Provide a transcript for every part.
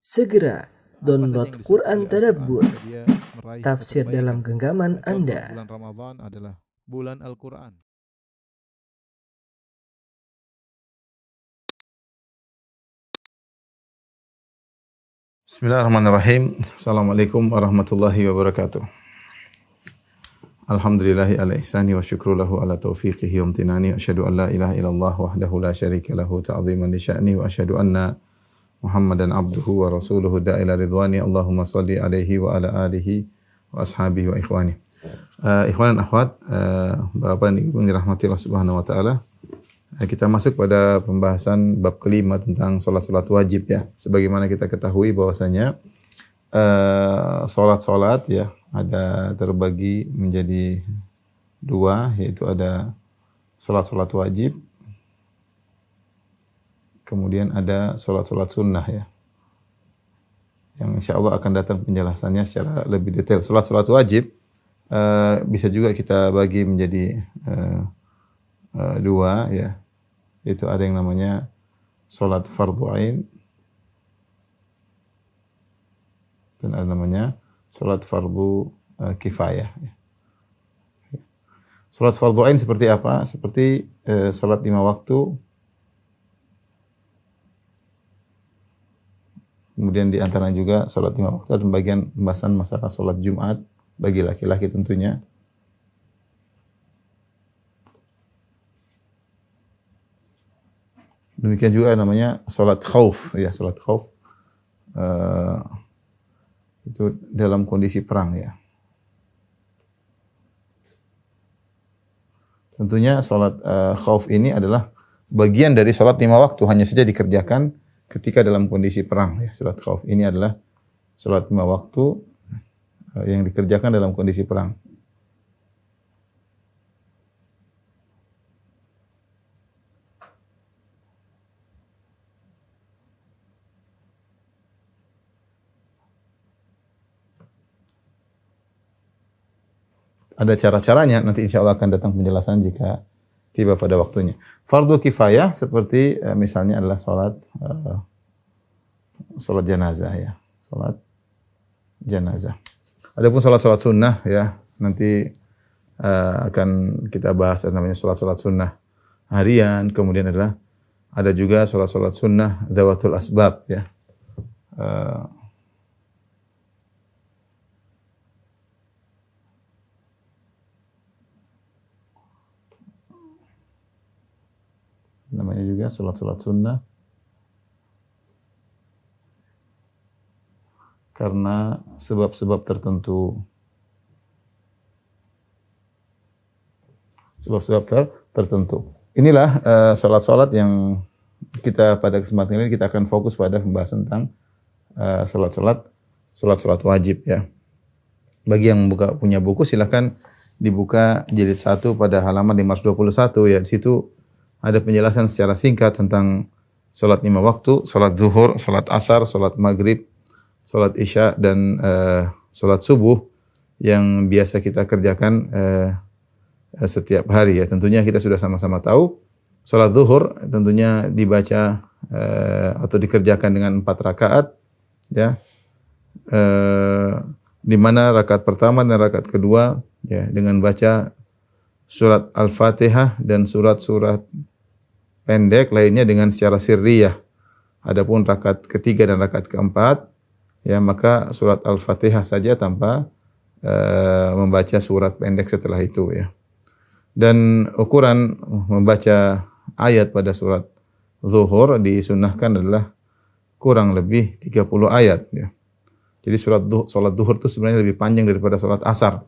Segera download Quran Tadabbur, dia meraih tafsir kebaikan. dalam genggaman Contoh, Anda. bulan Ramadan adalah bulan Al-Quran. Bismillahirrahmanirrahim. Assalamualaikum warahmatullahi wabarakatuh. Alhamdulillahi ala ihsani wa syukru lahu ala taufiqihi wa amtinani. Asyhadu an la ilaha illallah wahdahu la syarika lahu ta'ziman li sya'ni wa asyhadu anna Muhammadan abduhu wa rasuluhu da'ila ridwani. Allahumma salli alaihi wa ala alihi wa ashabihi wa ikhwani. Ikhwan dan akhwat, Bapak dan Ibu yang dirahmati Allah Subhanahu wa taala. Kita masuk pada pembahasan bab kelima tentang salat-salat wajib ya. Sebagaimana kita ketahui bahwasanya salat-salat ya ada terbagi menjadi dua, yaitu ada salat-salat wajib, kemudian ada salat-salat sunnah ya. Yang insyaallah akan datang penjelasannya secara lebih detail. Salat-salat wajib bisa juga kita bagi menjadi dua ya. Itu ada yang namanya salat fardhu ain dan ada namanya salat fardhu kifayah. Salat fardhu ain seperti apa? Seperti salat 5 waktu. Kemudian di antara juga salat 5 waktu dan bagian pembahasan masalah salat Jumat bagi laki-laki tentunya. Demikian juga namanya salat khauf ya, salat khauf itu dalam kondisi perang ya. Tentunya salat khauf ini adalah bagian dari salat 5 waktu, hanya saja dikerjakan ketika dalam kondisi perang ya. Salat khauf ini adalah salat 5 waktu yang dikerjakan dalam kondisi perang. Ada cara-caranya, nanti insya Allah akan datang penjelasan jika tiba pada waktunya. Fardu kifayah seperti misalnya adalah salat jenazah ya, salat jenazah. Adapun salat-salat sunnah ya, nanti akan kita bahas namanya salat-salat sunnah harian, kemudian ada juga salat-salat sunnah dzawatul asbab ya. Namanya juga salat-salat sunnah karena sebab-sebab tertentu. Sebab-sebab tertentu. Inilah salat-salat yang kita pada kesempatan ini kita akan fokus pada pembahasan tentang salat-salat wajib ya. Bagi yang punya buku silakan dibuka jilid 1 pada halaman 521 ya. Di situ ada penjelasan secara singkat tentang salat 5 waktu, salat zuhur, salat asar, salat maghrib, salat isya dan salat subuh yang biasa kita kerjakan setiap hari ya. Tentunya kita sudah sama-sama tahu salat zuhur tentunya dibaca atau dikerjakan dengan 4 rakaat ya. Di mana rakaat pertama dan rakaat kedua ya dengan baca surat Al-Fatihah dan surat-surat pendek lainnya dengan secara sirriyah. Adapun rakaat ketiga dan rakaat keempat ya maka surat Al-Fatihah saja tanpa membaca surat pendek setelah itu ya. Dan ukuran membaca ayat pada surat zuhur disunnahkan adalah kurang lebih 30 ayat ya. Jadi salat zuhur itu sebenarnya lebih panjang daripada salat asar.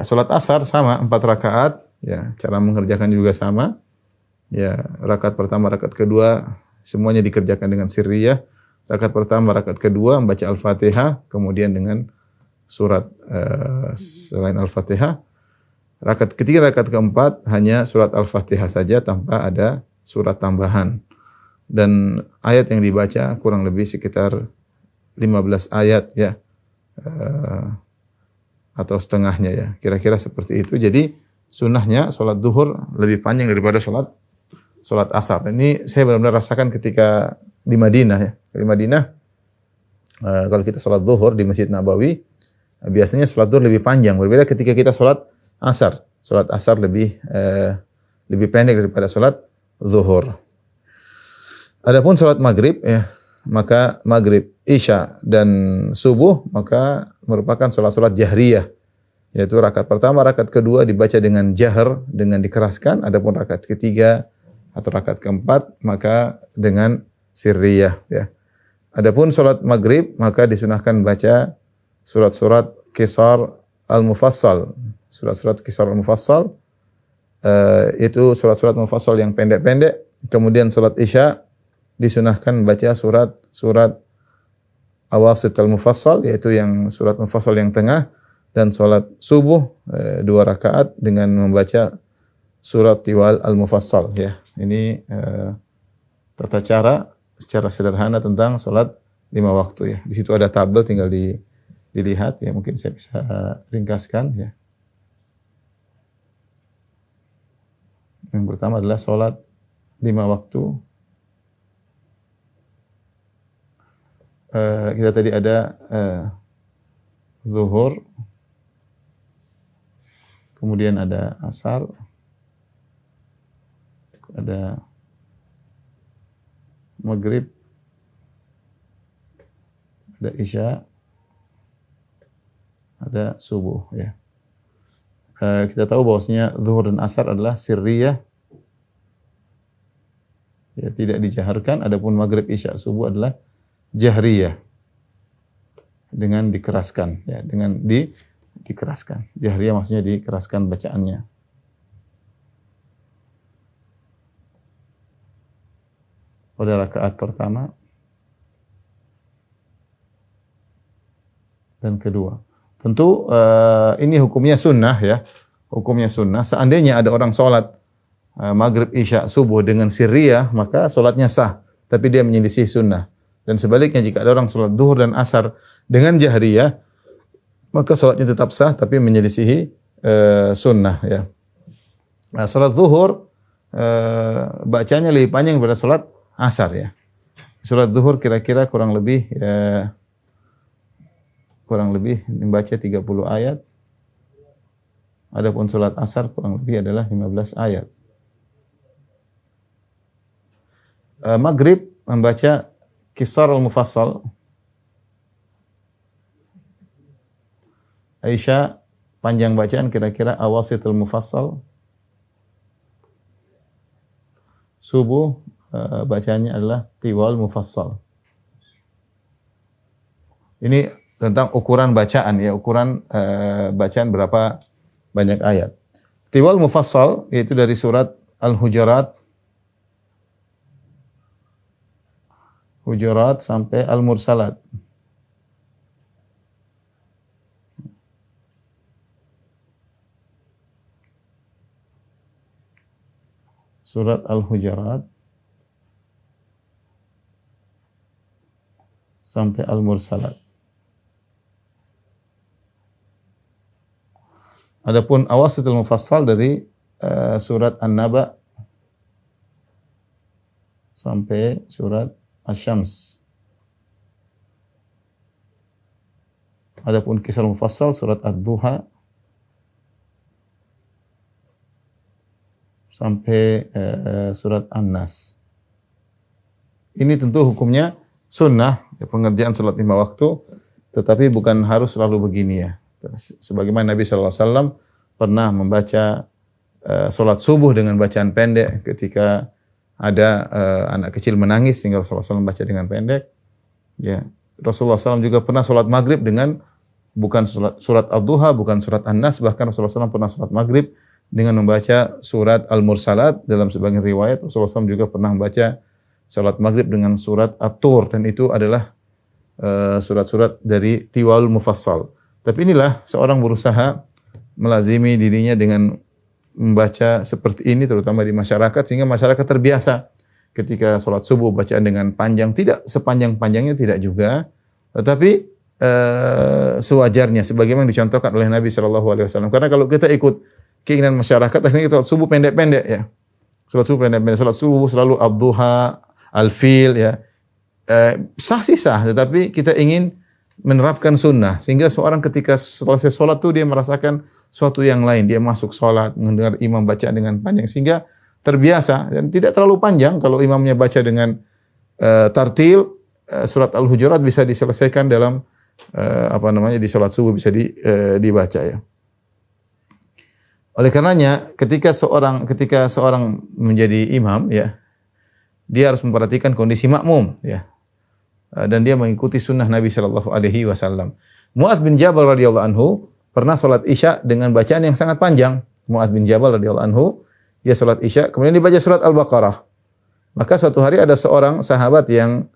Salat asar sama 4 rakaat ya, cara mengerjakan juga sama. Ya, rakaat pertama, rakaat kedua semuanya dikerjakan dengan sirriyah. Rakaat pertama, rakaat kedua membaca Al-Fatihah, kemudian dengan surat selain Al-Fatihah. Rakaat ketiga, rakaat keempat hanya surat Al-Fatihah saja tanpa ada surat tambahan. Dan ayat yang dibaca kurang lebih sekitar 15 ayat ya. Atau setengahnya ya. Kira-kira seperti itu. Jadi sunnahnya salat zuhur lebih panjang daripada salat asar. Ini saya benar-benar rasakan ketika di Madinah ya. Di Madinah Kalau kita sholat zuhur di Masjid Nabawi, biasanya sholat zuhur lebih panjang. Berbeda ketika kita sholat asar. Sholat asar lebih pendek daripada sholat zuhur. Adapun sholat maghrib, ya, maka maghrib, isya dan subuh maka merupakan sholat-sholat jahriyah. Yaitu rakaat pertama, rakaat kedua dibaca dengan jahar, dengan dikeraskan. Adapun rakaat ketiga atau rakaat keempat maka dengan sirriyah, ya. Adapun salat maghrib maka disunahkan baca surat-surat Qisar al-Mufassal. Surat-surat Qisar al-Mufassal itu surat-surat mufassal yang pendek-pendek. Kemudian salat isya disunahkan baca surat Awasit al-Mufassal, yaitu yang surat mufassal yang tengah, dan salat subuh 2 rakaat dengan membaca surat Tiwal al-Mufassal, ya. Ini tata cara secara sederhana tentang salat 5 waktu, ya. Di situ ada tabel, tinggal dilihat, ya. Mungkin saya bisa ringkaskan, ya. Yang pertama adalah salat 5 waktu. Kita tadi ada zuhur, kemudian ada asar, ada maghrib, ada isya, ada subuh, ya. Kita tahu bahwasanya zuhur dan asar adalah sirriyah, ya, tidak dijaharkan. Adapun maghrib, isya, subuh adalah jahriyah, dengan dikeraskan, ya, dengan dikeraskan. Jahriyah maksudnya dikeraskan bacaannya. Pada rakaat pertama dan kedua. Tentu ini hukumnya sunnah, ya. Hukumnya sunnah. Seandainya ada orang sholat maghrib, isya, subuh dengan sirriyah, maka sholatnya sah. Tapi dia menyelisih sunnah. Dan sebaliknya, jika ada orang sholat duhur dan asar dengan jahriyah, maka sholatnya tetap sah, tapi menyelisihi sunnah, ya. Nah, sholat duhur bacanya lebih panjang daripada sholat asar, ya. Sholat duhur kira-kira kurang lebih membaca 30 ayat. Adapun sholat asar kurang lebih adalah 15 ayat. Maghrib membaca Qisar al-Mufassal. Isya panjang bacaan kira-kira Awasit al-Mufassal. Subuh bacanya adalah Tiwal Mufassal. Ini tentang ukuran bacaan, ya, ukuran bacaan berapa banyak ayat. Tiwal Mufassal yaitu dari surat Al-Hujurat sampai Al-Mursalat. Surat Al-Hujurat sampai Al-Mursalat. Adapun Awasitul Mufassal dari surat An-Naba sampai surat Asy-Syams. Adapun Qisar Mufassal surat Ad-Duha sampai surat An-Nas. Ini tentu hukumnya sunnah, ya, pengerjaan salat 5 waktu, tetapi bukan harus selalu begini, ya. Sebagaimana Nabi SAW pernah membaca salat subuh dengan bacaan pendek ketika ada anak kecil menangis sehingga Rasulullah SAW baca dengan pendek. Ya, Rasulullah SAW juga pernah salat maghrib dengan bukan surat Ad-Duha, bukan surat An-Nas, bahkan Rasulullah SAW pernah salat maghrib dengan membaca surat Al-Mursalat. Dalam sebagian riwayat Rasulullah SAW juga pernah membaca salat maghrib dengan surat At-Tur, dan itu adalah surat-surat dari Tiwal Mufassal. Tapi inilah seorang berusaha melazimi dirinya dengan membaca seperti ini, terutama di masyarakat, sehingga masyarakat terbiasa ketika sholat subuh bacaan dengan panjang, tidak sepanjang-panjangnya, tidak juga, tetapi sewajarnya, sebagaimana dicontohkan oleh Nabi SAW. Karena kalau kita ikut keinginan masyarakat, akhirnya kita sholat subuh pendek-pendek, ya. Sholat subuh pendek-pendek, sholat subuh selalu Ad-Duha, Al-Fil, ya. sah sih sah, tetapi kita ingin menerapkan sunnah sehingga seorang ketika selesai sholat tuh dia merasakan suatu yang lain. Dia masuk sholat mendengar imam baca dengan panjang sehingga terbiasa dan tidak terlalu panjang. Kalau imamnya baca dengan tartil, surat Al-Hujurat bisa diselesaikan dalam di sholat subuh bisa dibaca ya. Oleh karenanya ketika seorang menjadi imam ya, dia harus memperhatikan kondisi makmum ya. Dan dia mengikuti sunnah Nabi Shallallahu Alaihi Wasallam. Mu'adz bin Jabal radhiyallahu anhu pernah sholat isya dengan bacaan yang sangat panjang. Mu'adz bin Jabal radhiyallahu anhu dia sholat isya kemudian dibaca surat Al-Baqarah. Maka suatu hari ada seorang sahabat yang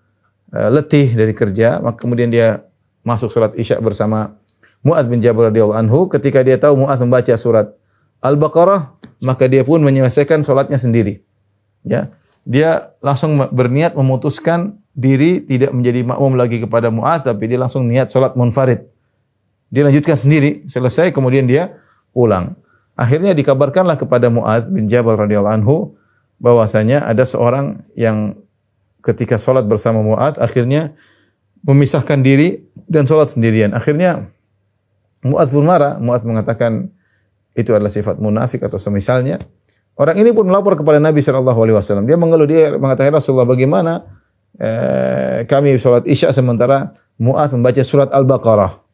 letih dari kerja, maka kemudian dia masuk sholat isya bersama Mu'adz bin Jabal radhiyallahu anhu. Ketika dia tahu Mu'adz membaca surat Al-Baqarah, maka dia pun menyelesaikan sholatnya sendiri. Ya, dia langsung berniat memutuskan diri tidak menjadi makmum lagi kepada Mu'adz, tapi dia langsung niat sholat munfarid. Dia lanjutkan sendiri, selesai kemudian dia pulang. Akhirnya dikabarkanlah kepada Mu'adz bin Jabal radhiyallahu anhu bahwasanya ada seorang yang ketika sholat bersama Mu'adz akhirnya memisahkan diri dan sholat sendirian. Akhirnya Mu'adz pun marah. Mu'adz mengatakan itu adalah sifat munafik atau semisalnya. Orang ini pun melapor kepada Nabi SAW. Dia mengeluh, dia mengatakan, Rasulullah, bagaimana kami sholat isya sementara Mu'adz membaca surat Al-Baqarah.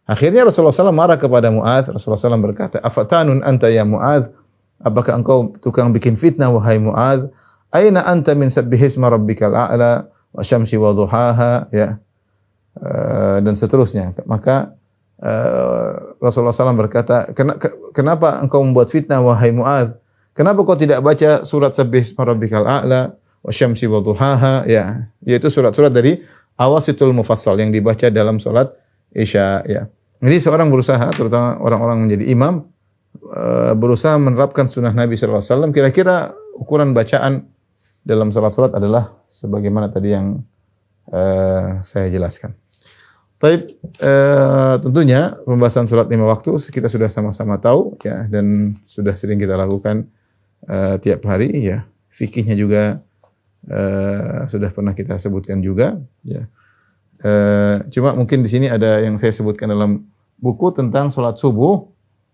Akhirnya Rasulullah SAW marah kepada Mu'adz. Rasulullah SAW berkata, afatanun anta ya Mu'adz? Apakah engkau tukang bikin fitnah wahai Mu'adz? Aina anta min sabbihisma rabbikal a'la wa syamsi wa duhaha, ya. Dan seterusnya. Maka Rasulullah SAW berkata, kenapa engkau membuat fitnah wahai Mu'adz? Kenapa kau tidak baca surat sabbihisma rabbikal a'la wa syamsi wa duhaha, ya, yaitu surat-surat dari Awasitul Mufassal yang dibaca dalam salat Isya, ya. Jadi seorang berusaha, terutama orang-orang menjadi imam, berusaha menerapkan sunnah Nabi sallallahu alaihi wasallam. Kira-kira ukuran bacaan dalam salat-salat adalah sebagaimana tadi yang saya jelaskan. Baik, tentunya pembahasan salat 5 waktu kita sudah sama-sama tahu ya, dan sudah sering kita lakukan tiap hari ya. Fikihnya juga sudah pernah kita sebutkan juga ya. Cuma mungkin di sini ada yang saya sebutkan dalam buku tentang salat subuh.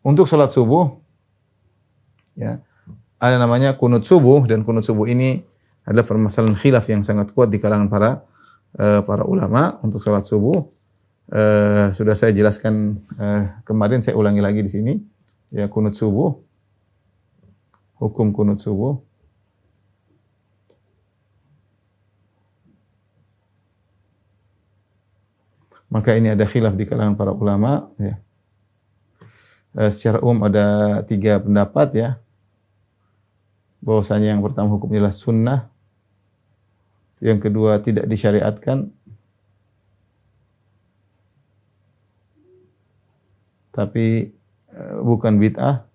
Untuk salat subuh ya, ada namanya kunut subuh, dan kunut subuh ini adalah permasalahan khilaf yang sangat kuat di kalangan para ulama untuk salat subuh. Sudah saya jelaskan kemarin, saya ulangi lagi di sini ya, kunut subuh, hukum kunut subuh. Maka ini ada khilaf di kalangan para ulama ya. Secara umum ada 3 pendapat ya. Bahwasanya yang pertama hukumnya adalah sunnah. Yang kedua tidak disyariatkan. Tapi bukan bid'ah.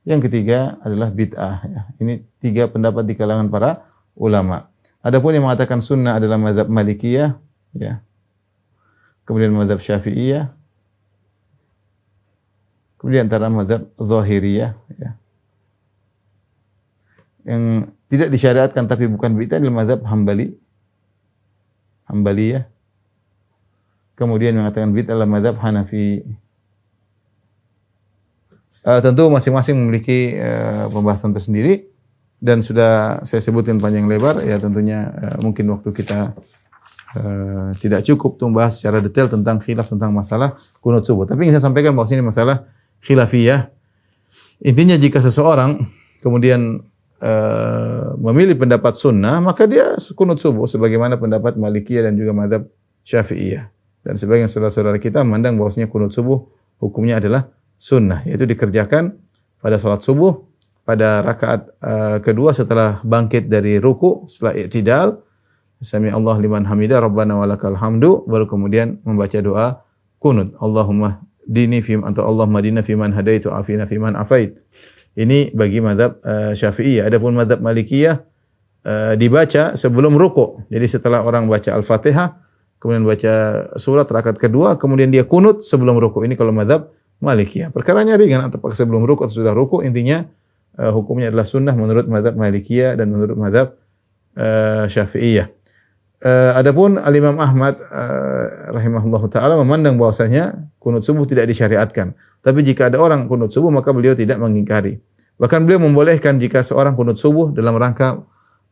Yang ketiga adalah bid'ah ya. Ini 3 pendapat di kalangan para ulama. Adapun yang mengatakan sunnah adalah mazhab Malikiyah ya. Kemudian mazhab Syafi'iyah. Kemudian antara mazhab Zahiriyah ya. Yang tidak disyariatkan tapi bukan bid'ah adalah mazhab Hambaliyah. Kemudian mengatakan bid'ah adalah mazhab Hanafi. Tentu masing-masing memiliki pembahasan tersendiri dan sudah saya sebutkan panjang lebar ya. Tentunya mungkin waktu kita tidak cukup untuk membahas secara detail tentang khilaf tentang masalah kunut subuh. Tapi yang saya sampaikan bahwa ini masalah khilafiyah. Intinya jika seseorang kemudian memilih pendapat sunnah, maka dia kunut subuh sebagaimana pendapat Malikiyah dan juga mazhab Syafi'iyah. Dan sebagian saudara-saudara kita memandang bahwasanya kunut subuh hukumnya adalah sunnah, yaitu dikerjakan pada salat subuh pada rakaat kedua setelah bangkit dari ruku, setelah i'tidal, Sami Allah liman hamidah, Rabbana walakal hamdu, baru kemudian membaca doa kunut. Allahumma dini fi anta Allahumma dina fi man hadaitu afina fi man afait. Ini bagi mazhab Syafi'iyah. Adapun mazhab Malikiyah dibaca sebelum ruku. Jadi setelah orang baca Al-Fatihah, kemudian baca surat rakaat kedua, kemudian dia kunut sebelum ruku. Ini kalau mazhab Malikiyah. Perkaranya ringan, apakah sebelum ruku atau sudah ruku, intinya hukumnya adalah sunnah menurut mazhab Malikiyah dan menurut mazhab Syafi'iyah. Adapun Al-Imam Ahmad rahimahullahu taala memandang bahwasanya kunut subuh tidak disyariatkan. Tapi jika ada orang kunut subuh maka beliau tidak mengingkari. Bahkan beliau membolehkan jika seorang kunut subuh dalam rangka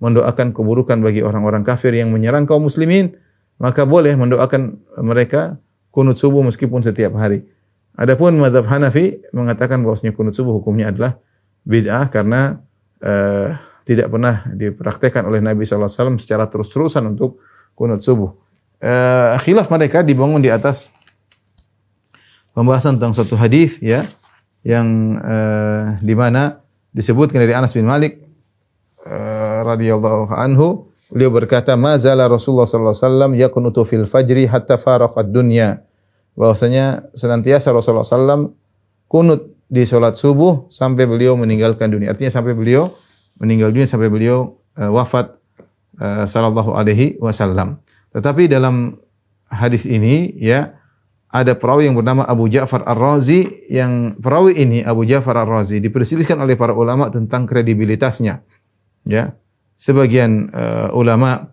mendoakan keburukan bagi orang-orang kafir yang menyerang kaum muslimin, maka boleh mendoakan mereka kunut subuh meskipun setiap hari. Adapun mazhab Hanafi mengatakan bahwasanya kunut subuh hukumnya adalah bid'ah karena tidak pernah dipraktekkan oleh Nabi sallallahu alaihi wasallam secara terus-terusan untuk kunut subuh. Khilaf mereka dibangun di atas pembahasan tentang satu hadis ya yang di mana disebutkan dari Anas bin Malik radhiyallahu anhu, beliau berkata, "Ma zala Rasulullah sallallahu alaihi wasallam yaqunutu fil fajri hatta faraqad dunya." Bahwasanya senantiasa Rasulullah sallallahu kunut di salat subuh sampai beliau meninggalkan dunia. Artinya sampai beliau meninggal dunia, sampai beliau wafat sallallahu alaihi wasallam. Tetapi dalam hadis ini ya ada perawi yang bernama Abu Ja'far Ar-Razi, yang perawi ini Abu Ja'far Ar-Razi diperselisihkan oleh para ulama tentang kredibilitasnya. Ya. Sebagian ulama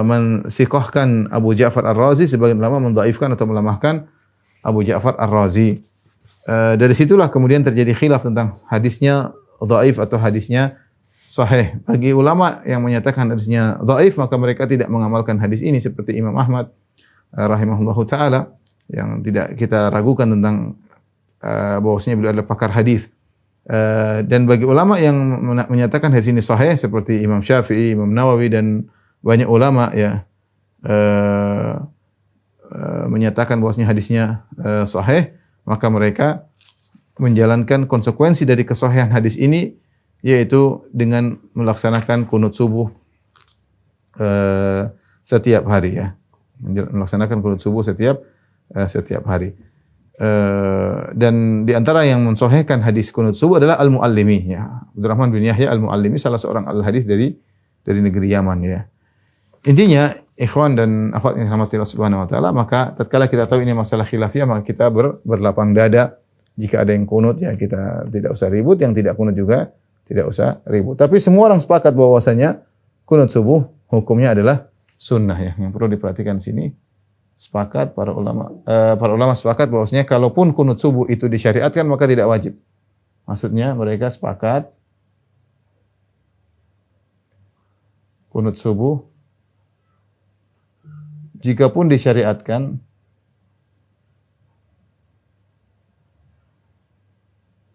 mensiqahkan Abu Ja'far Ar-Razi, sebagian ulama mendhaifkan atau melemahkan Abu Ja'far Ar-Razi. Dari situlah kemudian terjadi khilaf tentang hadisnya dhaif atau hadisnya sahih. Bagi ulama yang menyatakan hadisnya dhaif, maka mereka tidak mengamalkan hadis ini seperti Imam Ahmad rahimahullahu taala yang tidak kita ragukan tentang bahwasanya beliau adalah pakar hadis. Dan bagi ulama yang menyatakan hadis ini sahih seperti Imam Syafi'i, Imam Nawawi dan banyak ulama ya menyatakan bahwasanya hadisnya sahih, maka mereka menjalankan konsekuensi dari kesahihan hadis ini, yaitu dengan melaksanakan kunut subuh setiap hari ya, melaksanakan kunut subuh setiap hari. Dan di antara yang mensahihkan hadis kunut subuh adalah Al-Muallimi ya, Abdurrahman bin Yahya Al-Muallimi, salah seorang al-hadis dari negeri Yaman ya. Intinya, ikhwan dan akhwat yang dirahmati Allah Subhanahu wa taala, maka tatkala kita tahu ini masalah khilafiyah, maka kita berlapang dada. Jika ada yang kunut ya kita tidak usah ribut, yang tidak kunut juga tidak usah ribut. Tapi semua orang sepakat bahwasanya kunut subuh hukumnya adalah sunnah ya. Yang perlu diperhatikan sini, sepakat para ulama sepakat bahwasanya kalaupun kunut subuh itu disyariatkan maka tidak wajib. Maksudnya mereka sepakat kunut subuh jikapun disyariatkan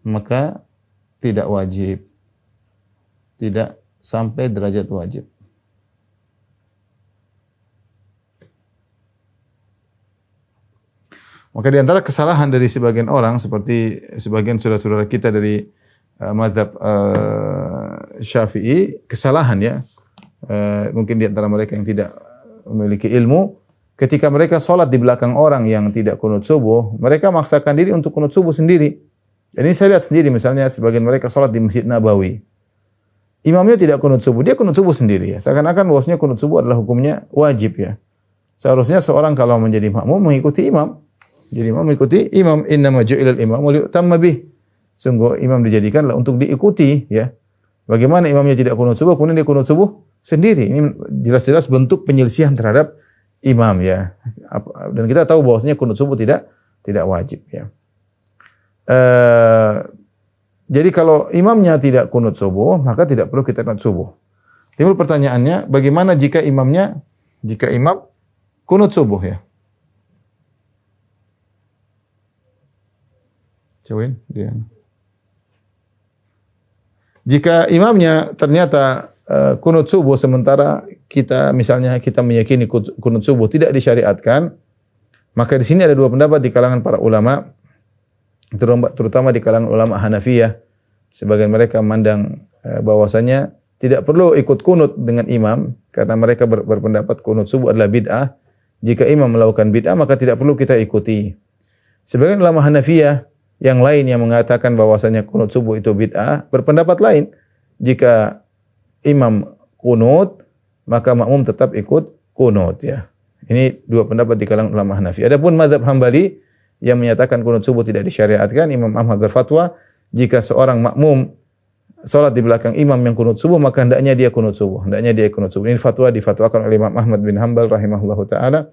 maka tidak wajib, tidak sampai derajat wajib. Maka di antara kesalahan dari sebagian orang, seperti sebagian saudara-saudara kita dari mazhab Syafi'i, kesalahan ya, mungkin di antara mereka yang tidak memiliki ilmu, ketika mereka sholat di belakang orang yang tidak kunut subuh, mereka maksakan diri untuk kunut subuh sendiri. Dan ini saya lihat sendiri, misalnya sebagian mereka sholat di Masjid Nabawi. Imamnya tidak kunut subuh, dia kunut subuh sendiri ya. Seakan-akan bahwasanya kunut subuh adalah hukumnya wajib ya. Seharusnya seorang kalau menjadi makmum mengikuti imam. Jadi imam mengikuti imam, innama ju'ilal imamu liyutamma bih. Sungguh imam dijadikanlah untuk diikuti ya. Bagaimana imamnya tidak kunut subuh, kemudian dia kunut subuh sendiri. Ini jelas-jelas bentuk penyelisihan terhadap imam ya. Dan kita tahu bahwasanya kunut subuh tidak wajib ya. Jadi kalau imamnya tidak kunut subuh, maka tidak perlu kita kunut subuh. Timbul pertanyaannya, bagaimana jika imam kunut subuh ya? Cobain dia. Jika imamnya ternyata kunut subuh sementara kita meyakini kunut subuh tidak disyariatkan, maka di sini ada dua pendapat di kalangan para ulama, terutama di kalangan ulama Hanafiyah. Sebagian mereka memandang bahwasanya tidak perlu ikut kunut dengan imam karena mereka berpendapat kunut subuh adalah bid'ah. Jika imam melakukan bid'ah maka tidak perlu kita ikuti. Sebagian ulama Hanafiyah yang lain yang mengatakan bahwasanya kunut subuh itu bid'ah berpendapat lain. Jika imam kunut maka makmum tetap ikut kunut ya. Ini dua pendapat di kalangan ulama Hanafi. Adapun mazhab Hambali yang menyatakan kunut subuh tidak disyariatkan, Imam Ahmad berfatwa jika seorang makmum salat di belakang imam yang kunut subuh, maka hendaknya dia kunut subuh. Hendaknya dia kunut subuh. Ini fatwa difatwakan oleh Imam Ahmad bin Hanbal rahimahullahu taala.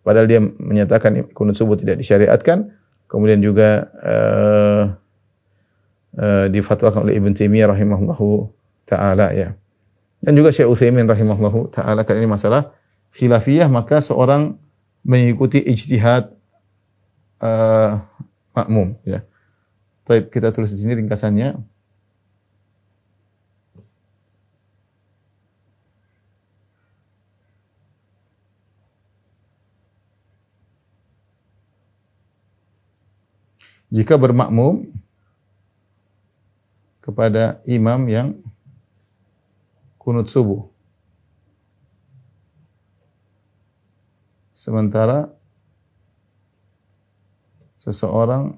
Padahal dia menyatakan kunut subuh tidak disyariatkan. Kemudian juga difatwakan oleh Ibn Taimiyah rahimahullahu taala ya. Dan juga Syekh Utsaimin rahimahullahu taala, karena ini masalah khilafiyah, maka seorang mengikuti ijtihad makmum ya. Baik, kita tulis di sini ringkasannya. Jika bermakmum kepada imam yang kunut subuh, sementara seseorang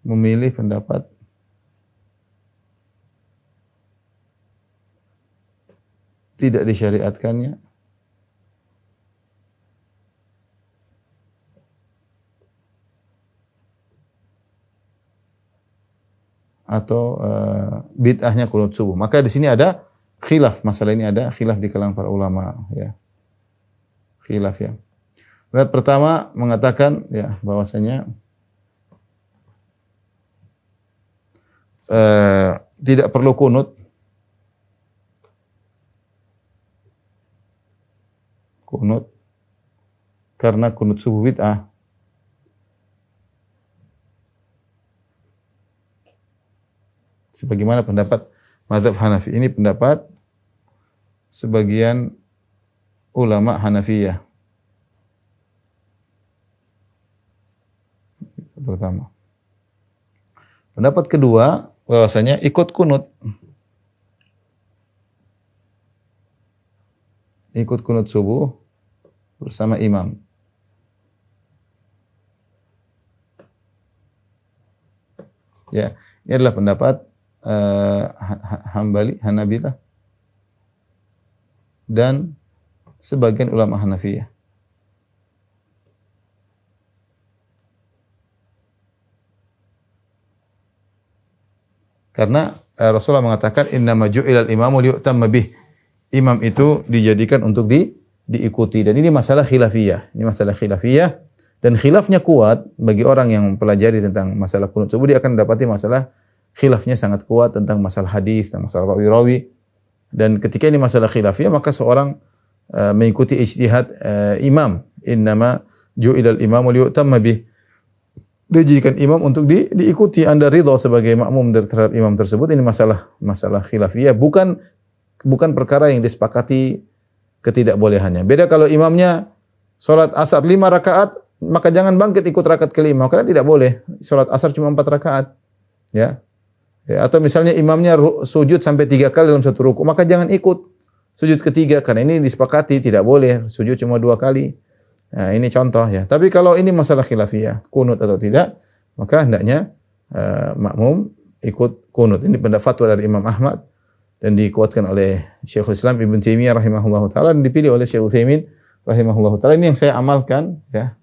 memilih pendapat tidak disyariatkannya, atau bid'ahnya kunut subuh. Maka di sini ada khilaf, masalah ini ada khilaf di kalangan para ulama ya. Khilaf ya. Pendapat pertama mengatakan ya bahwasanya tidak perlu kunut karena kunut subuh bid'ah. Sebagaimana pendapat mazhab Hanafi. Ini pendapat sebagian ulama Hanafiyah. Pertama. Pendapat kedua, bahwasanya ikut kunut. Ikut kunut subuh bersama imam. Ya, ini adalah pendapat Hambali, Hanabilah, dan sebagian ulama Hanafiyah. Karena Rasulullah mengatakan innama ju'ilal imamu liyu'tamma bih. Imam itu dijadikan untuk diikuti, dan ini masalah khilafiyah. Ini masalah khilafiyah, dan khilafnya kuat bagi orang yang mempelajari tentang masalah kunut subuh. Dia akan mendapati masalah khilafnya sangat kuat tentang masalah hadis, tentang masalah rawi-rawi. Dan ketika ini masalah khilafiyah, maka seorang mengikuti ijtihad imam. Innama ju'ilal imamu liyu'tamma bih. Dia jadikan imam untuk diikuti. Anda ridha sebagai makmum terhadap imam tersebut. Ini masalah khilafiyah, bukan perkara yang disepakati ketidakbolehannya. Beda kalau imamnya salat asar 5 rakaat, maka jangan bangkit ikut rakaat kelima, karena tidak boleh. Salat asar cuma 4 rakaat. Ya. Atau misalnya imamnya sujud sampai 3 kali dalam satu ruku, maka jangan ikut sujud ketiga, karena ini disepakati tidak boleh, sujud cuma 2 kali. Nah, ini contoh ya. Tapi kalau ini masalah khilafiyah, kunut atau tidak, maka hendaknya makmum ikut kunut. Ini pendapat fatwa dari Imam Ahmad dan dikuatkan oleh Syekhul Islam Ibn Taimiyah rahimahullahu taala, dan dipilih oleh Syekh Utsaimin rahimahullahu taala. Ini yang saya amalkan ya.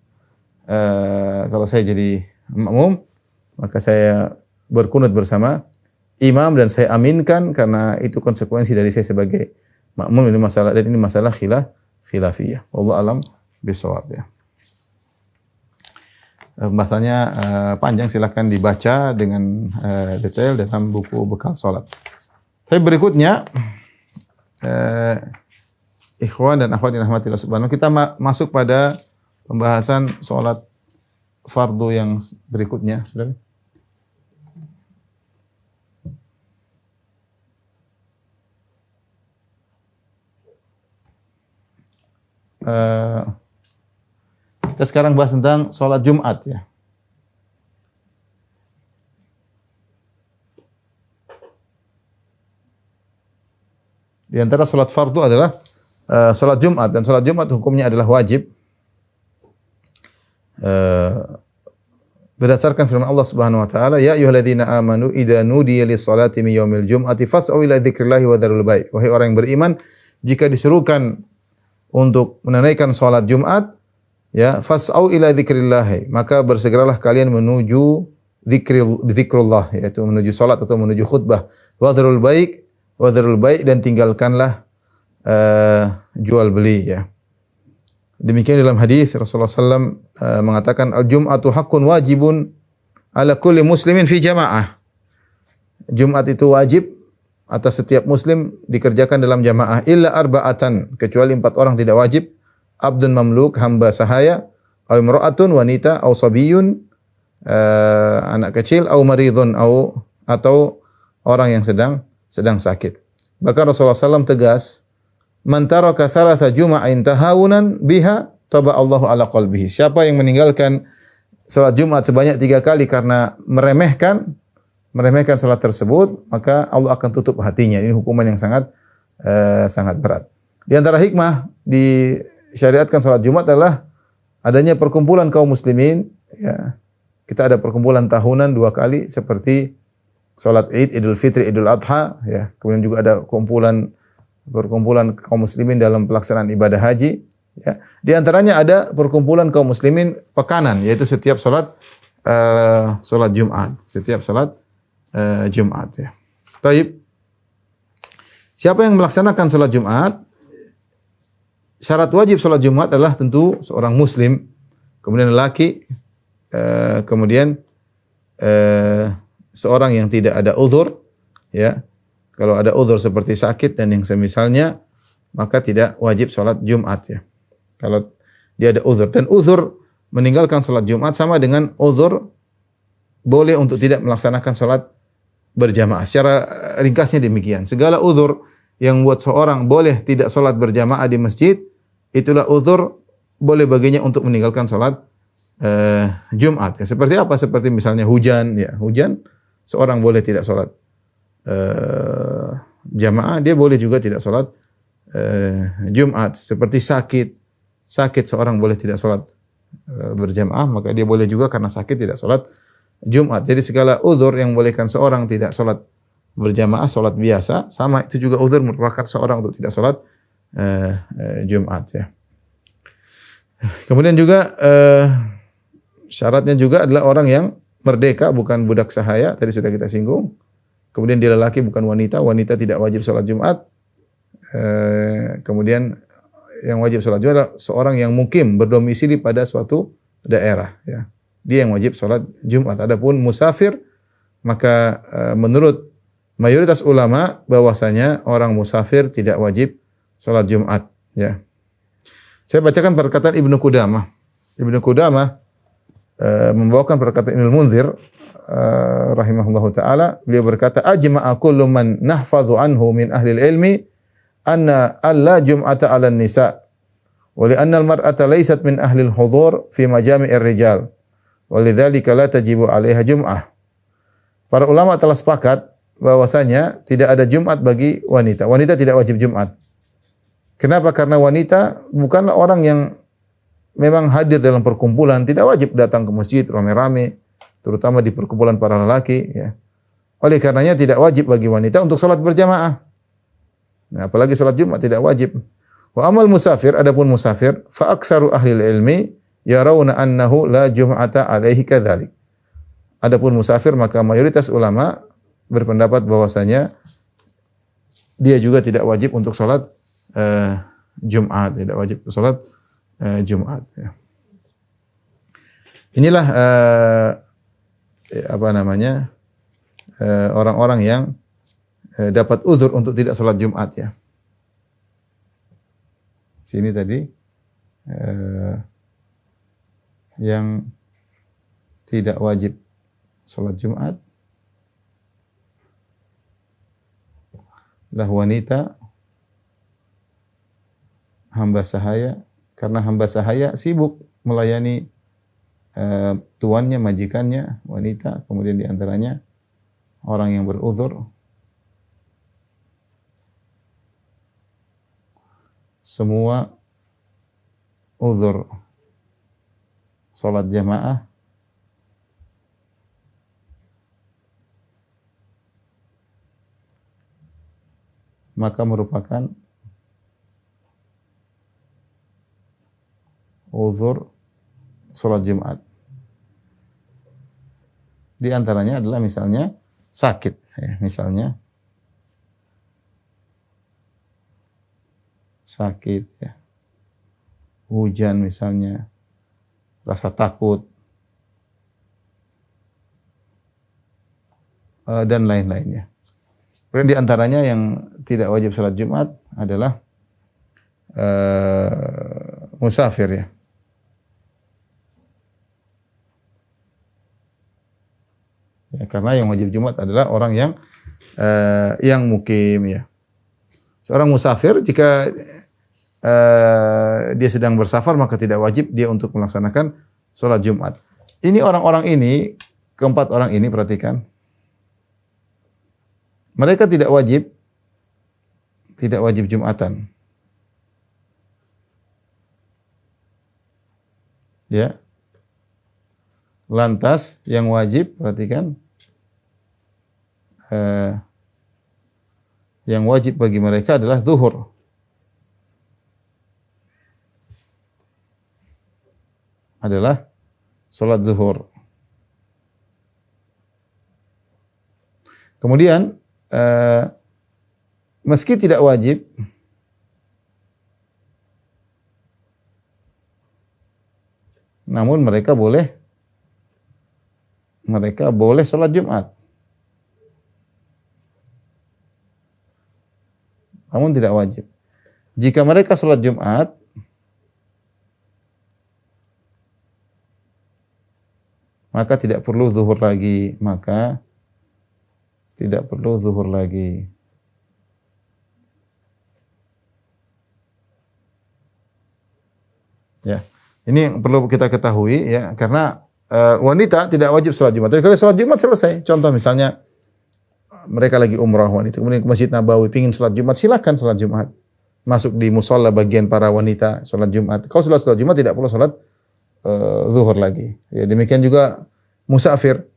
Kalau saya jadi makmum, maka saya berkunut bersama imam dan saya aminkan, karena itu konsekuensi dari saya sebagai makmum. Ini masalah khilafiyah. Wallahu alam bisawab ya. Pembahasannya panjang, silakan dibaca dengan detail dalam buku bekal salat. Saya berikutnya ikhwan dan akhwat yang rahmatillah subhanahu, kita masuk pada pembahasan salat fardu yang berikutnya, Saudara. Kita sekarang bahas tentang sholat Jumat ya. Di antara sholat fardu adalah sholat Jumat, dan sholat Jumat hukumnya adalah wajib. Berdasarkan firman Allah Subhanahu wa taala, ya ayyuhalladzina amanu idza nudiya lis-salati min yaumil jum'ati fas'au ila dzikrillahi wa dzarul bai'. Wahai orang yang beriman, jika diserukan untuk menunaikan salat Jumat, ya, fas'au ila dzikrillah, maka bersegeralah kalian menuju zikrullah, yaitu menuju salat atau menuju khutbah. Wadharul baik dan tinggalkanlah jual beli ya. Demikian dalam hadis Rasulullah SAW mengatakan al-jum'atu haqqun wajibun ala kulli muslimin fi jamaah. Jumat itu wajib atas setiap muslim dikerjakan dalam jamaah illa arba'atan, kecuali 4 orang tidak wajib. Abdun mamluk, hamba sahaya, aw imra'atun, wanita, aw sabiyun, anak kecil, aw maridun, atau orang yang sedang sakit. Bahkan Rasulullah SAW tegas, man taraka thalatha juma'in tahawunan biha taba Allahu ala qalbihi. Siapa yang meninggalkan salat Jumat sebanyak 3 kali karena meremehkan salat tersebut, maka Allah akan tutup hatinya. Ini hukuman yang sangat berat. Di antara hikmah disyariatkan salat Jumat adalah adanya perkumpulan kaum muslimin ya. Kita ada perkumpulan tahunan 2 kali seperti salat Id, Idul Fitri, Idul Adha ya. Kemudian juga ada perkumpulan kaum muslimin dalam pelaksanaan ibadah haji ya. Di antaranya ada perkumpulan kaum muslimin pekanan, yaitu setiap salat Jumat, setiap salat Jumat ya. Taib. Siapa yang melaksanakan salat Jumat? Syarat wajib salat Jumat adalah tentu seorang muslim, kemudian lelaki, kemudian seorang yang tidak ada uzur ya. Kalau ada uzur seperti sakit dan yang semisalnya, maka tidak wajib salat Jumat ya. Kalau dia ada uzur, dan uzur meninggalkan salat Jumat sama dengan uzur boleh untuk tidak melaksanakan salat berjamaah. Secara ringkasnya demikian. Segala uzur yang buat seorang boleh tidak salat berjamaah di masjid, itulah uzur boleh baginya untuk meninggalkan salat Jumat. Ya. Seperti apa? Seperti misalnya hujan ya. Hujan seorang boleh tidak salat jamaah, dia boleh juga tidak salat Jumat. Seperti sakit seorang boleh tidak salat berjamaah, maka dia boleh juga karena sakit tidak salat Jumat. Jadi segala uzur yang membolehkan seorang tidak salat berjamaah, salat biasa, sama itu juga uzur merupakan seorang untuk tidak salat Jumat ya. Kemudian juga syaratnya juga adalah orang yang merdeka, bukan budak sahaya, tadi sudah kita singgung. Kemudian dia lelaki bukan wanita, wanita tidak wajib salat Jumat. Kemudian yang wajib salat Jumat adalah seorang yang mukim, berdomisili pada suatu daerah ya. Dia yang wajib salat Jumat. Adapun musafir, maka menurut mayoritas ulama bahwasanya orang musafir tidak wajib salat Jumat ya. Saya bacakan perkataan Ibnu Qudamah. Ibnu Qudamah membawakan perkataan Ibnu Munzir rahimahullahu taala. Beliau berkata, ajma'a kullu man nahfadhu anhu min ahli ilmi anna alla jum'ata 'ala nisa wa li anna al-mar'ata laysat min ahli al-hudur fi majami'ir rijal wa lidzalika la tajibu 'alaiha jum'ah. Para ulama telah sepakat bahwasanya tidak ada Jumat bagi wanita. Wanita tidak wajib Jumat. Kenapa? Karena wanita bukanlah orang yang memang hadir dalam perkumpulan, tidak wajib datang ke masjid rame-rame, terutama di perkumpulan para lelaki ya. Oleh karenanya tidak wajib bagi wanita untuk salat berjamaah. Nah, apalagi salat Jumat tidak wajib. Wa amal musafir, adapun musafir, fa aktsaru ahli ilmi yarawna annahu la jum'ata alaihi kadzalik. Adapun musafir, maka mayoritas ulama berpendapat bahwasanya dia juga tidak wajib untuk salat Jumat, tidak wajib untuk salat Jumat ya. Inilah orang-orang yang dapat uzur untuk tidak salat Jumat ya. Sini tadi yang tidak wajib salat Jumat lah wanita, hamba sahaya, karena hamba sahaya sibuk melayani tuannya, majikannya, wanita, kemudian di antaranya orang yang beruzur. Semua uzur salat jamaah maka merupakan uzur salat Jumat. Di antaranya adalah misalnya sakit, ya, misalnya sakit, ya, hujan misalnya, rasa takut, dan lain-lainnya. Kemudian di antaranya yang tidak wajib salat Jumat adalah musafir, ya. Ya, karena yang wajib Jumat adalah orang yang mukim, ya. Seorang musafir jika dia sedang bersafar maka tidak wajib dia untuk melaksanakan sholat Jumat. Ini orang-orang ini, keempat orang ini perhatikan. Mereka tidak wajib Jumatan. Ya. Lantas yang wajib, perhatikan, yang wajib bagi mereka adalah zuhur. Adalah sholat zuhur. Kemudian meski tidak wajib, namun mereka boleh sholat Jumat. Namun tidak wajib. Jika mereka sholat Jumat, maka tidak perlu zuhur lagi. Ya, ini yang perlu kita ketahui, ya, karena wanita tidak wajib sholat Jumat. Tapi kalau sholat Jumat selesai. Contoh misalnya mereka lagi umrah wanita, kemudian ke Masjid Nabawi pingin sholat Jumat, silakan sholat Jumat. Masuk di musola bagian para wanita sholat Jumat. Kalau sholat Jumat tidak perlu sholat zuhur lagi. Ya, demikian juga musafir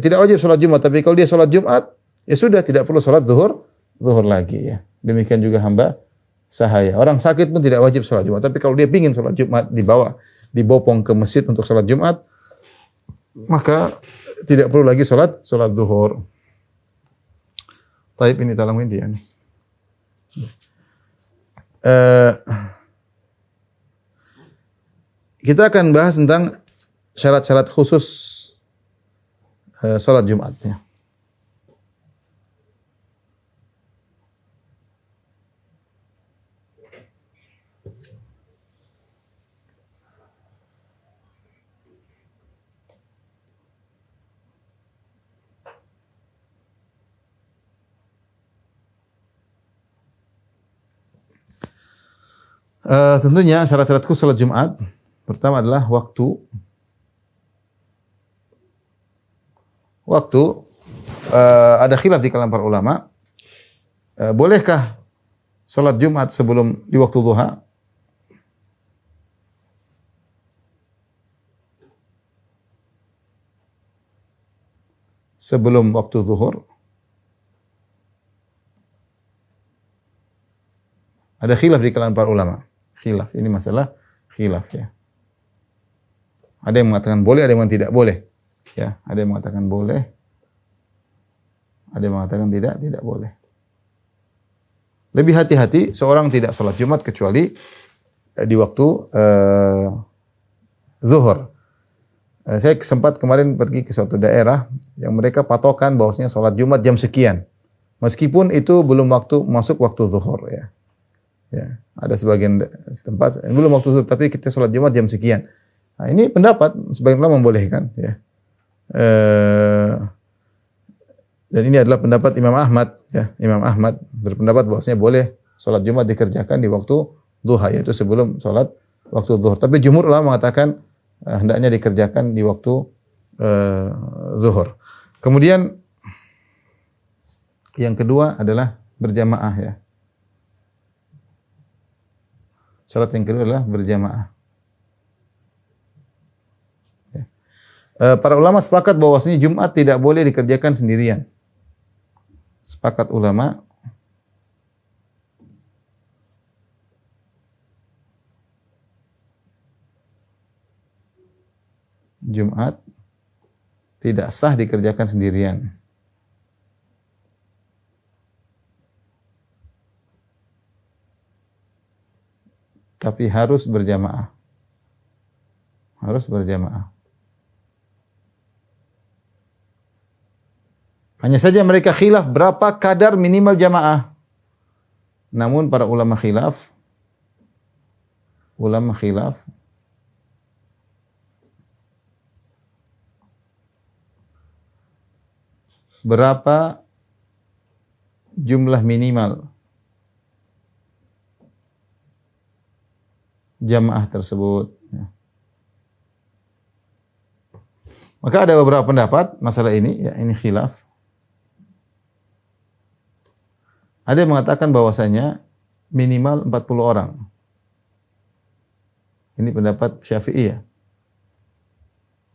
tidak wajib sholat Jumat, tapi kalau dia sholat Jumat, ya sudah tidak perlu sholat zuhur lagi, ya. Demikian juga hamba sahaya. Orang sakit pun tidak wajib sholat Jumat, tapi kalau dia pingin sholat Jumat dibopong ke masjid untuk sholat Jumat, maka tidak perlu lagi sholat zuhur. Taib ini talamin dia nih. Kita akan bahas tentang syarat-syarat khusus sholat Jumatnya. Tentunya syarat-syarat khusus sholat Jumat pertama adalah waktu. Ada khilaf di kalangan para ulama. Bolehkah sholat Jumat sebelum di waktu duha? Sebelum waktu zuhur? Ada khilaf di kalangan para ulama. Khilaf, ini masalah khilaf, ya. Ada yang mengatakan boleh, ada yang tidak boleh. Ya, ada yang mengatakan boleh, ada yang mengatakan tidak boleh. Lebih hati-hati seorang tidak sholat Jumat kecuali di waktu zuhur. Saya sempat kemarin pergi ke suatu daerah yang mereka patokan bahwasanya sholat Jumat jam sekian. Meskipun itu belum masuk waktu zuhur, ya. Ya, ada sebagian tempat belum waktu zuhur tapi kita sholat Jumat jam sekian. Nah, ini pendapat sebagian ulama membolehkan, ya. Dan ini adalah pendapat Imam Ahmad, ya. Imam Ahmad berpendapat bahwasanya boleh sholat Jumat dikerjakan di waktu duha, yaitu sebelum sholat waktu zuhur. Tapi jumhur ulama mengatakan hendaknya dikerjakan di waktu zuhur. Kemudian yang kedua adalah berjamaah, ya. Syarat yang kedua adalah berjamaah. Ya. Para ulama sepakat bahwasanya Jumat tidak boleh dikerjakan sendirian. Sepakat ulama Jumat tidak sah dikerjakan sendirian. Tapi harus berjamaah. Harus berjamaah. Hanya saja mereka khilaf berapa kadar minimal jamaah. Namun para ulama khilaf berapa jumlah minimal jamaah tersebut. Maka ada beberapa pendapat masalah ini, ya ini khilaf. Ada yang mengatakan bahwasanya minimal 40 orang. Ini pendapat Syafi'iyah.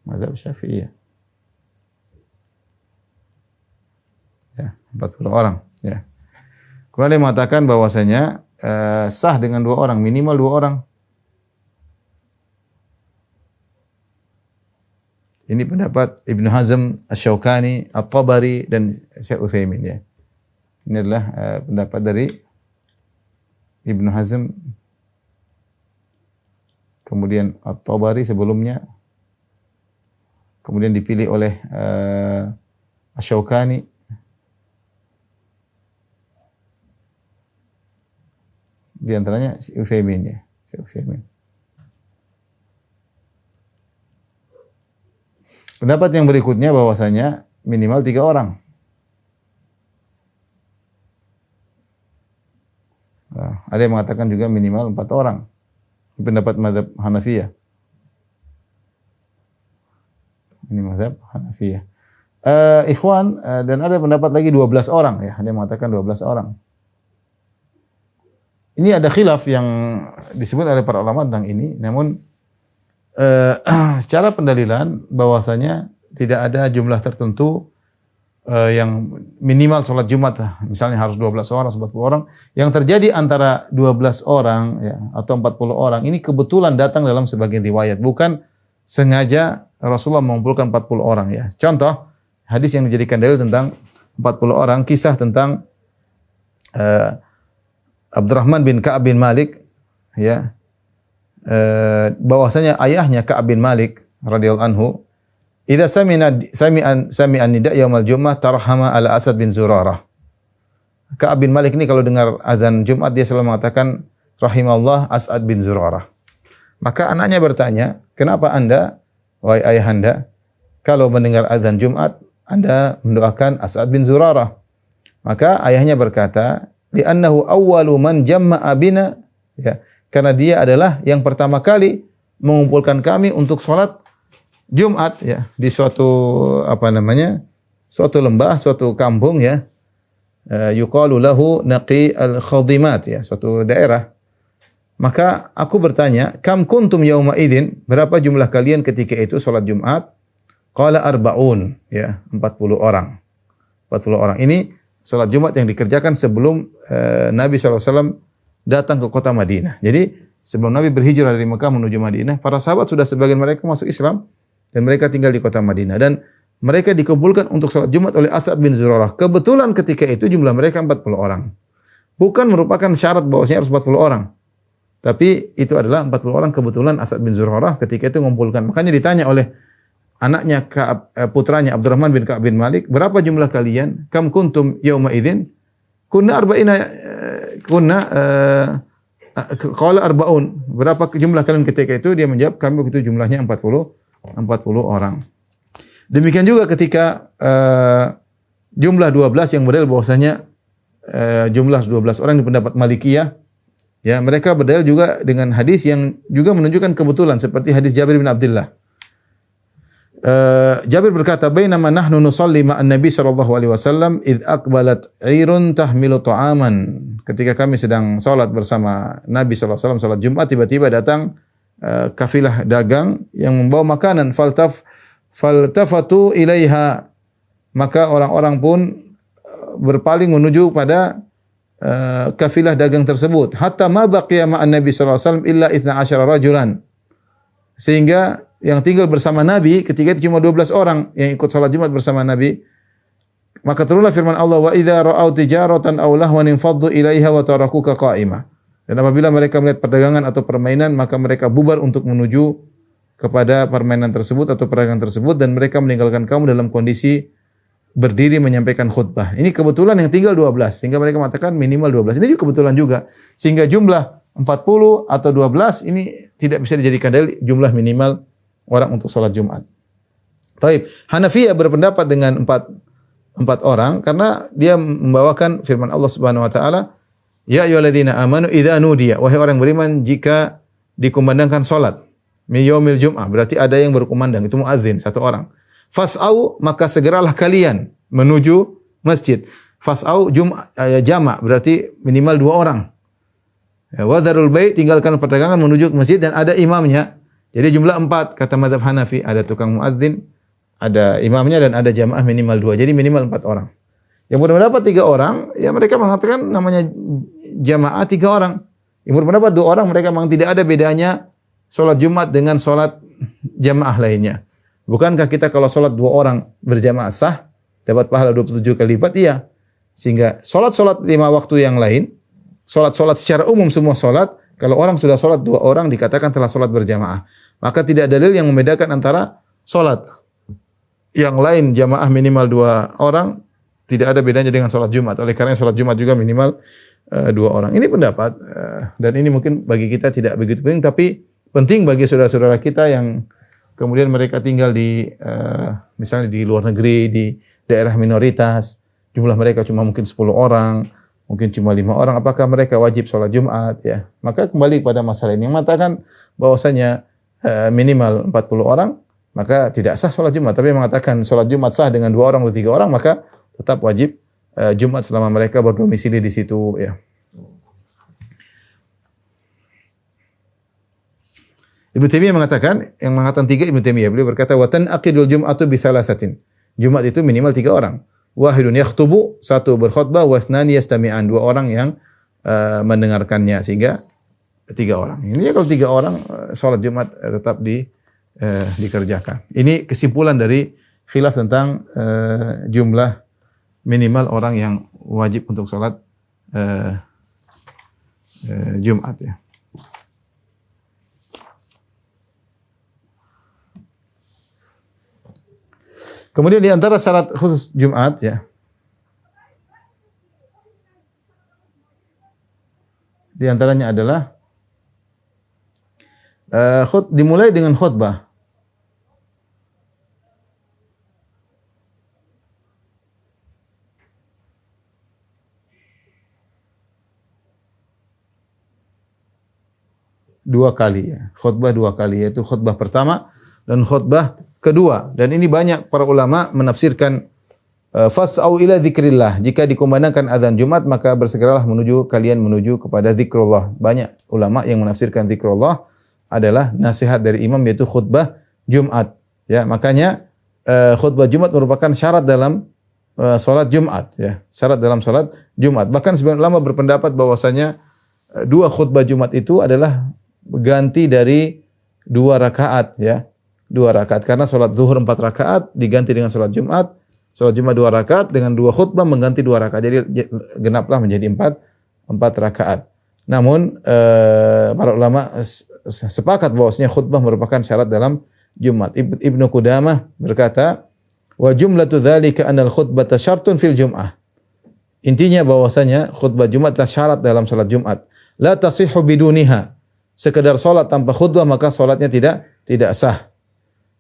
Mazhab Syafi'iyah. Ya, 40 orang, ya. Kemudian ada yang mengatakan bahwasanya sah dengan 2 orang, minimal 2 orang. Ini pendapat Ibnu Hazm, Asy-Syaukani, At-Tabari dan Syekh Utsaimin, ya. Ini adalah pendapat dari Ibnu Hazm, kemudian At-Tabari sebelumnya, kemudian dipilih oleh Asy-Syaukani, di antaranya Syekh Utsaimin, ya, Syekh Utsaimin. Pendapat yang berikutnya bahwasanya minimal 3 orang. Nah, ada yang mengatakan juga minimal 4 orang. Pendapat mazhab Hanafiyah. Ini mazhab Hanafiyah. Ikhwan, dan ada pendapat lagi 12 orang, ya. Ada yang mengatakan 12 orang. Ini ada khilaf yang disebut oleh para ulama tentang ini, namun secara pendalilan bahwasanya tidak ada jumlah tertentu yang minimal sholat Jumat, misalnya harus 12 orang, 40 orang. Yang terjadi antara 12 orang, ya, atau 40 orang ini kebetulan datang dalam sebagian riwayat, bukan sengaja Rasulullah mengumpulkan 40 orang, ya. Contoh hadis yang dijadikan dalil tentang 40 orang, kisah tentang Abdurrahman bin Ka'ab bin Malik, ya. Bahwasanya ayahnya Ka'ab bin Malik radhiyallahu anhu, idza sami'an nida yaumal jumu'ah tarhama ala Asad bin Zurarah. Ka'ab bin Malik ini kalau dengar azan Jumat dia selalu mengatakan rahimallah As'ad bin Zurarah. Maka anaknya bertanya, "Kenapa Anda, wahai ayahanda, kalau mendengar azan Jumat Anda mendoakan As'ad bin Zurarah?" Maka ayahnya berkata, "Li'annahu awwalu man jamma'a bina." Ya, karena dia adalah yang pertama kali mengumpulkan kami untuk sholat Jumat, ya, di suatu suatu lembah, suatu kampung, ya. Yuqalu lahu Naqi al-Khadimat, ya, suatu daerah. Maka aku bertanya, "Kam kuntum yauma idzin?" Berapa jumlah kalian ketika itu sholat Jumat? Qala arba'un, ya, 40 orang. 40 orang. Ini sholat Jumat yang dikerjakan sebelum Nabi SAW datang ke kota Madinah. Jadi sebelum Nabi berhijrah dari Mekah menuju Madinah, para sahabat sudah sebagian mereka masuk Islam dan mereka tinggal di kota Madinah, dan mereka dikumpulkan untuk salat Jumat oleh As'ad bin Zurarah. Kebetulan ketika itu jumlah mereka 40 orang. Bukan merupakan syarat bahwasanya harus 40 orang. Tapi itu adalah 40 orang, kebetulan As'ad bin Zurarah ketika itu mengumpulkan. Makanya ditanya oleh anaknya putranya Abdurrahman bin Ka'ab bin Malik, "Berapa jumlah kalian? Kam kuntum yauma idzin?" Kunna arba'ina qala arba'un. Berapa jumlah kalian ketika itu? Dia menjawab, kami waktu itu jumlahnya 40 orang. Demikian juga ketika jumlah 12 yang berdalil bahwasanya jumlah 12 orang di pendapat Malikiyah, ya, mereka berdalil juga dengan hadis yang juga menunjukkan kebetulan seperti hadis Jabir bin Abdullah. Jabir berkata, "Bainama nahnu nusalli ma'an Nabi sallallahu alaihi wasallam id aqbalat 'irun tahmilu ta'aman." Ketika kami sedang salat bersama Nabi sallallahu alaihi wasallam salat Jumat, tiba-tiba datang kafilah dagang yang membawa makanan. Faltafatu ilaiha. Maka orang-orang pun berpaling menuju pada kafilah dagang tersebut. Hatta ma baqiya ma'an Nabi sallallahu alaihi wasallam illa 12 rajulan. Sehingga yang tinggal bersama Nabi ketika itu cuma 12 orang yang ikut salat Jumat bersama Nabi. Maka turunlah firman Allah, wa idza ra'au tijaratan aw lahwan infaddu ilaiha wa tarakuka qa'imah. Dan apabila mereka melihat perdagangan atau permainan, maka mereka bubar untuk menuju kepada permainan tersebut atau perdagangan tersebut, dan mereka meninggalkan kamu dalam kondisi berdiri menyampaikan khutbah. Ini kebetulan yang tinggal 12, sehingga mereka mengatakan minimal 12. Ini juga kebetulan juga. Sehingga jumlah 40 atau 12 ini tidak bisa dijadikan dalil jumlah minimal orang untuk salat Jumat. Taib. Hanafiyah berpendapat dengan empat orang karena dia membawakan firman Allah Subhanahu wa taala, ya ayyuhalladzina amanu idza nudiya, wahai orang beriman jika dikumandangkan salat min yaumil jum'ah, berarti ada yang berkumandang, itu muadzin satu orang. Fas'au, maka segeralah kalian menuju masjid. Fas'au jama' berarti minimal 2 orang. Ya, wa dzarul bai', tinggalkan perdagangan menuju ke masjid dan ada imamnya. Jadi jumlah 4 kata mazhab Hanafi, ada tukang muadzin, ada imamnya dan ada jamaah minimal 2. Jadi minimal 4 orang. Yang berpendapat 3 orang, ya mereka mengatakan namanya jamaah 3 orang. Yang berpendapat 2 orang, mereka memang tidak ada bedanya salat Jumat dengan salat jamaah lainnya. Bukankah kita kalau salat 2 orang berjamaah sah dapat pahala 27 kali lipat? Iya. Sehingga salat-salat 5 waktu yang lain, salat-salat secara umum semua salat, kalau orang sudah salat 2 orang dikatakan telah salat berjamaah. Maka tidak ada dalil yang membedakan antara salat yang lain jamaah minimal 2 orang, tidak ada bedanya dengan salat Jumat. Oleh karena salat Jumat juga minimal 2 orang. Ini pendapat dan ini mungkin bagi kita tidak begitu penting, tapi penting bagi saudara-saudara kita yang kemudian mereka tinggal di misalnya di luar negeri, di daerah minoritas, jumlah mereka cuma mungkin 10 orang, mungkin cuma 5 orang, apakah mereka wajib salat Jumat? Ya, maka kembali pada masalah ini yang mengatakan bahwasanya minimal 40 orang, maka tidak sah salat Jumat. Tapi mengatakan salat Jumat sah dengan 2 orang atau 3 orang, maka tetap wajib Jumat selama mereka berdomisili di situ. Ya. Ibnu Taimiyah mengatakan, yang mengatakan 3 Ibnu Taimiyah, beliau berkata, wa tanaqidul jum'atu bi thalathatin. Jumat itu minimal 3 orang. Wahidun yakhtubu, 1 berkhutbah, wasnani yastami'an, 2 orang yang mendengarkannya, sehingga 3 orang. Ini ya kalau 3 orang salat Jumat tetap dikerjakan. Ini kesimpulan dari khilaf tentang jumlah minimal orang yang wajib untuk salat Jumat ya. Kemudian di antara syarat khusus Jumat ya, di antaranya adalah dimulai dengan khutbah. Dua kali ya, khutbah 2 kali, yaitu khutbah pertama dan khutbah kedua. Dan ini banyak para ulama menafsirkan fas'au ila dzikrillah. Jika dikumandangkan azan Jumat maka bersegeralah kalian menuju kepada zikrullah. Banyak ulama yang menafsirkan zikrullah adalah nasihat dari imam, yaitu khutbah Jumat. Ya, makanya khutbah Jumat merupakan syarat dalam salat Jumat ya. Syarat dalam salat Jumat. Bahkan sebagian ulama berpendapat bahwasanya 2 khutbah Jumat itu adalah ganti dari 2 rakaat ya. 2 rakaat karena salat zuhur 4 rakaat diganti dengan salat Jumat. Salat Jumat 2 rakaat dengan 2 khutbah mengganti 2 rakaat. Jadi genaplah menjadi 4 rakaat. Namun para ulama sepakat bahwasanya khutbah merupakan syarat dalam Jumat. Ibnu Qudamah berkata, wa jumlatu dzalika anal khutbata syartun fil jum'ah. Intinya bahwasanya khutbah Jumat adalah syarat dalam salat Jumat. La tasihhu biduniha. Sekedar salat tanpa khutbah maka salatnya tidak sah.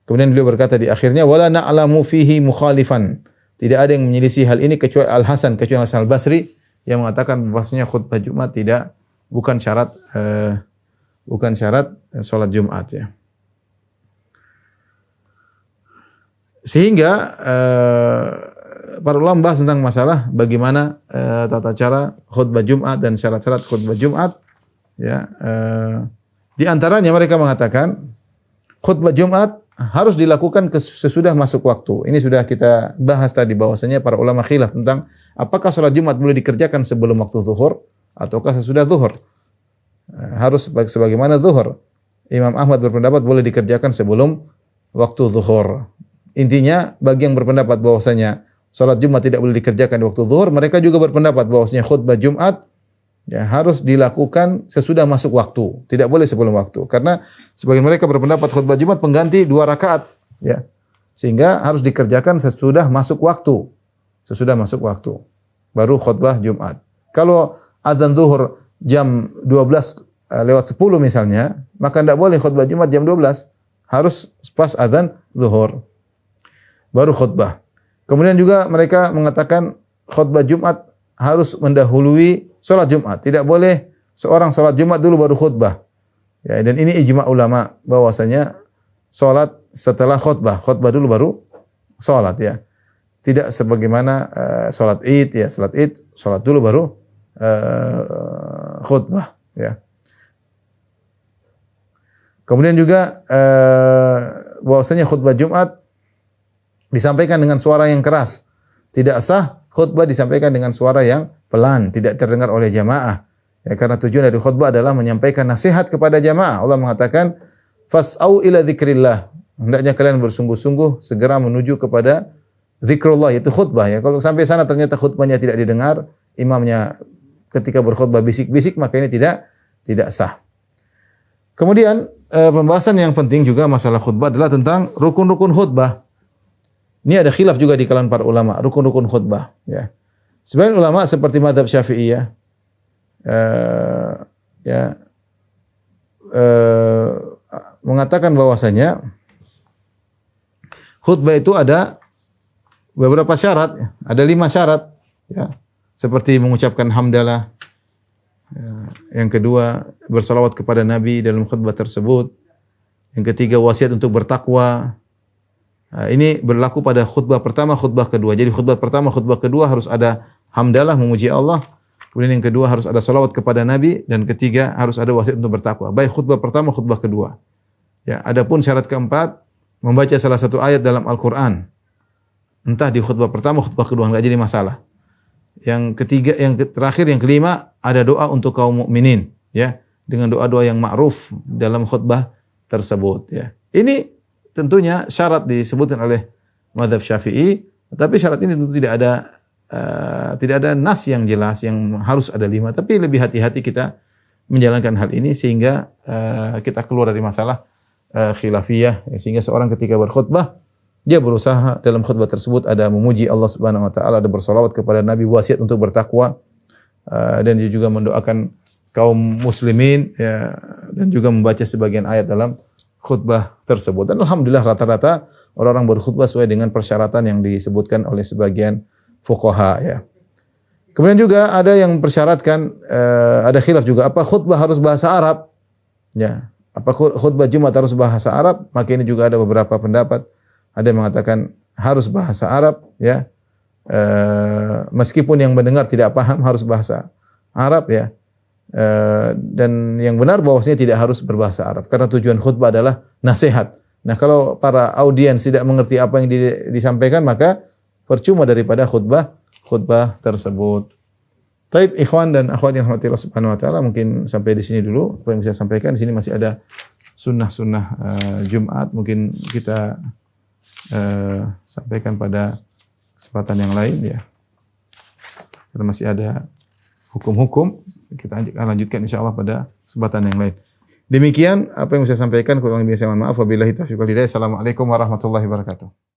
Kemudian beliau berkata di akhirnya, wala na'lamu fihi mukhalifan. Tidak ada yang menyelisih hal ini kecuali Al-Hasan, kecuali Hasan Al-Basri yang mengatakan bahwasanya khutbah Jumat bukan syarat salat Jumat ya. Sehingga para ulama bahas tentang masalah bagaimana tata cara khutbah Jumat dan syarat-syarat khutbah Jumat ya. Di antaranya mereka mengatakan khutbah Jumat harus dilakukan sesudah masuk waktu. Ini sudah kita bahas tadi bahwasanya para ulama khilaf tentang apakah salat Jumat boleh dikerjakan sebelum waktu zuhur ataukah sesudah zuhur. Harus sebagaimana zuhur. Imam Ahmad berpendapat boleh dikerjakan sebelum waktu zuhur. Intinya bagi yang berpendapat bahwasanya salat Jumat tidak boleh dikerjakan di waktu zuhur, mereka juga berpendapat bahwasanya khutbah Jumat ya harus dilakukan sesudah masuk waktu, tidak boleh sebelum waktu. Karena sebagian mereka berpendapat khutbah Jumat pengganti 2 rakaat, ya. Sehingga harus dikerjakan sesudah masuk waktu. Sesudah masuk waktu baru khutbah Jumat. Kalau azan zuhur jam 12 lewat 10 misalnya, maka tidak boleh khutbah Jumat jam 12. Harus pas azan zuhur baru khutbah. Kemudian juga mereka mengatakan khutbah Jumat harus mendahului salat Jumat. Tidak boleh seorang salat Jumat dulu baru khutbah. Ya, dan ini ijma ulama bahwasanya salat setelah khutbah, khutbah dulu baru salat ya. Tidak sebagaimana salat Id ya, salat Id salat dulu baru khutbah ya. Kemudian juga bahwasanya khutbah Jumat disampaikan dengan suara yang keras. Tidak sah khutbah disampaikan dengan suara yang pelan, tidak terdengar oleh jamaah. Ya, karena tujuan dari khutbah adalah menyampaikan nasihat kepada jamaah. Allah mengatakan, "Fas'au ila dzikrillah." Hendaknya kalian bersungguh-sungguh segera menuju kepada zikrullah, yaitu khutbah ya. Kalau sampai sana ternyata khutbahnya tidak didengar, imamnya ketika berkhutbah bisik-bisik, maka ini tidak sah. Kemudian pembahasan yang penting juga masalah khutbah adalah tentang rukun-rukun khutbah. Ini ada khilaf juga di kalangan para ulama, rukun-rukun khutbah. Ya. Sebagian ulama seperti mazhab Syafi'iyah, mengatakan bahwasanya khutbah itu ada beberapa syarat, ada 5 syarat. Ya. Seperti mengucapkan hamdalah, yang kedua bersalawat kepada Nabi dalam khutbah tersebut, yang ketiga wasiat untuk bertakwa. Ini berlaku pada khutbah pertama, khutbah kedua. Jadi khutbah pertama, khutbah kedua harus ada hamdalah, memuji Allah. Kemudian yang kedua harus ada salawat kepada Nabi, dan ketiga harus ada wasiat untuk bertakwa. Baik khutbah pertama, khutbah kedua. Ya, adapun syarat keempat, membaca salah satu ayat dalam Al-Qur'an. Entah di khutbah pertama, khutbah kedua, enggak jadi masalah. Yang ketiga, yang terakhir, yang kelima, ada doa untuk kaum mukminin, ya, dengan doa-doa yang ma'ruf dalam khutbah tersebut, ya. Ini tentunya syarat disebutkan oleh mazhab Syafi'i, tapi syarat ini tentu tidak ada nas yang jelas yang harus ada 5, tapi lebih hati-hati kita menjalankan hal ini sehingga kita keluar dari masalah khilafiyah, ya, sehingga seorang ketika berkhutbah dia berusaha dalam khutbah tersebut ada memuji Allah Subhanahu wa taala, ada bersolawat kepada Nabi, wasiat untuk bertakwa, dan dia juga mendoakan kaum muslimin, ya, dan juga membaca sebagian ayat dalam khutbah tersebut. Dan alhamdulillah rata-rata orang-orang berkhutbah sesuai dengan persyaratan yang disebutkan oleh sebagian fuqaha, ya. Kemudian juga ada yang persyaratkan, ada khilaf juga, apa khutbah harus bahasa Arab? Ya, apa khutbah Jumat harus bahasa Arab? Maka ini juga ada beberapa pendapat. Ada yang mengatakan harus bahasa Arab, ya. Meskipun yang mendengar tidak paham harus bahasa Arab, ya. Dan yang benar bahwasanya tidak harus berbahasa Arab karena tujuan khutbah adalah nasihat. Nah, kalau para audiens tidak mengerti apa yang disampaikan, maka percuma daripada khutbah tersebut. Taib ikhwan dan akhwat yang rahmatillah subhanahu wa taala, mungkin sampai di sini dulu apa yang bisa saya sampaikan. Di sini masih ada sunnah-sunnah Jumat, mungkin kita sampaikan pada kesempatan yang lain, ya. Karena masih ada hukum-hukum, kita akan lanjutkan insyaallah pada kesempatan yang lain. Demikian apa yang saya sampaikan, kurang lebih saya mohon maaf. Wabillahi taufiq wal hidayah. Assalamualaikum warahmatullahi wabarakatuh.